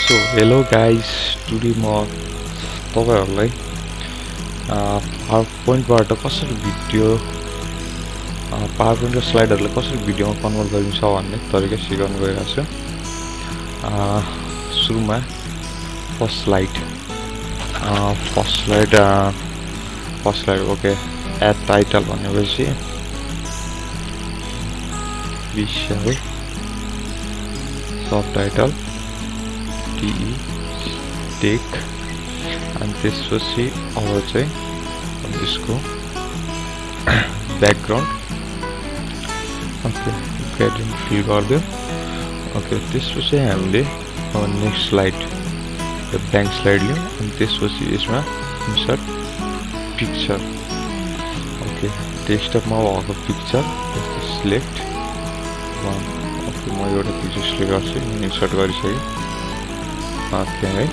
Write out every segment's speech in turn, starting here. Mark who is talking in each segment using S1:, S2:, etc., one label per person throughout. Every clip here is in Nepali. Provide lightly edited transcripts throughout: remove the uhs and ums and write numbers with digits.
S1: So hello guys, today म तपाईहरुलाई PowerPoint-बाट कसरी भिडियो PowerPoint र स्लाइडहरुलाई कसरी भिडियोमा कन्भर्ट गरिन्छ भन्ने तरिका सिकाउन गइरहेको छु। सुरुमा first slide okay add title भनेपछि विषय सबटाइटल TE टेक अनि त्यसपछि अब चाहिँ यसको ब्याकग्राउन्ड ओके ग्रेडियन्ट फिल गर्दियो। ओके त्यसपछि हामीले अब नेक्स्ट स्लाइड ब्ल्याङ्क स्लाइड लियौं अनि त्यसपछि यसमा इन्सर्ट पिक्चर ओके डेस्कटपमा भएको पिक्चर सिलेक्ट वन ओके म एउटा पिक्चर सिलेक्ट गर्छु इन्सर्ट गरिसकेँ। ओके है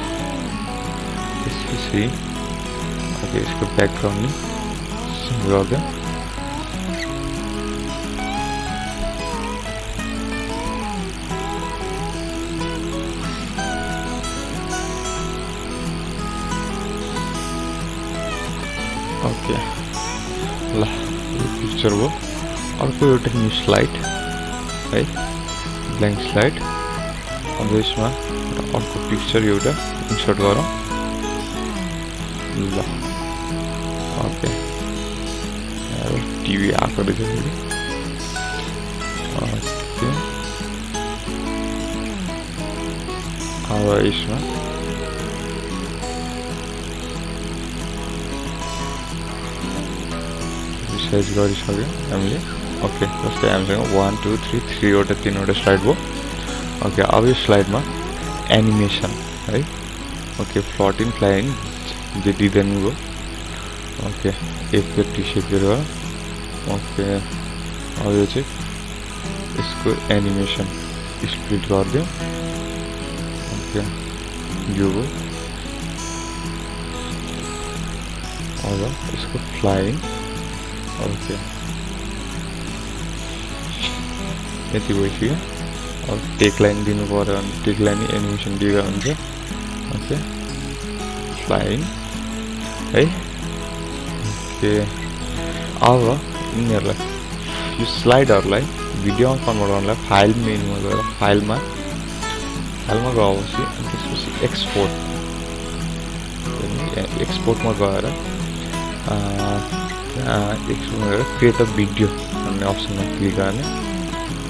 S1: त्यसपछि ओके यसको ब्याकग्राउन्ड नि सेभ गर्दै ओके ल यो पिक्चर हो। अर्को एउटा न्यू स्लाइड है ब्ल्याङ्क स्लाइड अब यसमा अर्को पिक्चर एउटा इन्सर्ट गरौँ ल ओके टिभी आएको रहेछ फेरि ओके अब यसमा साइज गरिसक्यो हामीले। ओके जस्तै हामीसँग 1 2 3 3वटा 3वटा स्लाइड भयो। ओके अब यो स्लाइडमा एनिमेसन है ओके फ्लोटिङ फ्लाइङ जे डिजाइन भयो। ओके एफेक्ट टिसेकेर ओके अब यो चाहिँ यसको एनिमेसन स्प्लिट गरिदियो। ओके यो हो अब यसको फ्लाइङ ओके यति भइसक्यो। अब टेक लाइन दिनु पर्यो भने टेक लाइन एनिमेसन दिएको हुन्छ। ओके फ्लाइङ है ओके अब यिनीहरूलाई यो स्लाइडहरूलाई भिडियोमा कन्भर्ट गर्नलाई फाइल मेनुमा गएर फाइलमा गएपछि अनि त्यसपछि एक्सपोर्टमा गएर क्रिएट अ भिडियो भन्ने अप्सनमा क्लिक गर्ने।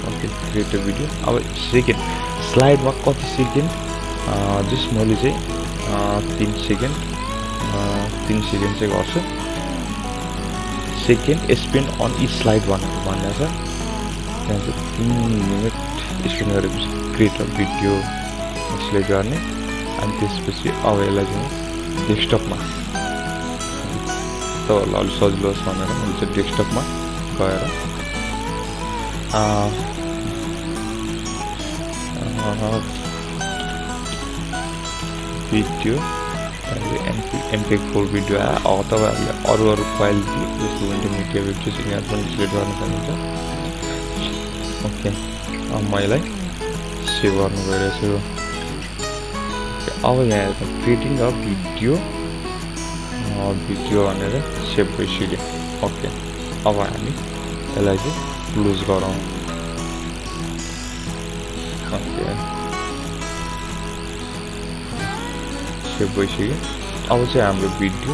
S1: ओके क्रिएट अ भिडियो अब सेकेन्ड स्लाइडमा कति सेकेन्ड जस्ट मैले चाहिँ 3 सेकेन्ड चाहिँ गर्छु। Second spend on each slide भन्ने छ त्यहाँ चाहिँ 3 मिनट स्पेन्ड गरेपछि क्रिएट अ भिडियो सिलेक्ट गर्ने अनि त्यसपछि अब यसलाई चाहिँ डेस्कटपमा तपाईँहरूलाई अलिक सजिलो होस् भनेर मैले चाहिँ डेस्कटपमा गएर भिडियो mp4 भिडियो आयो। अब तपाईँहरूले अरू फाइल जस्तो मल्टिमिडिया भिडियोज यिनीहरू पनि सिलेक्ट गर्न सक्नुहुन्छ। ओके अब मैले सेभ गर्नु गइरहेको छु। अब यहाँ क्रिएटिङ अ भिडियो भनेर सेभ भइसक्यो। ओके अब हामी यसलाई चाहिँ क्लोज गरौँ। ओके सेभ भइसक्यो। अब चाहिँ हाम्रो भिडियो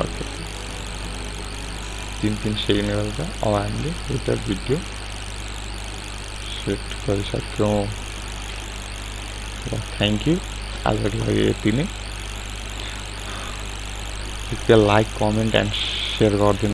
S1: ओके 3 सेकेन्ड गर्छ। अब हामीले एउटा भिडियो सेट गरिसक्यौँ। थ्याङ्क यू आजको लागि यति नै। लाइक कमेन्ट एन्ड सेयर गरिदिनु।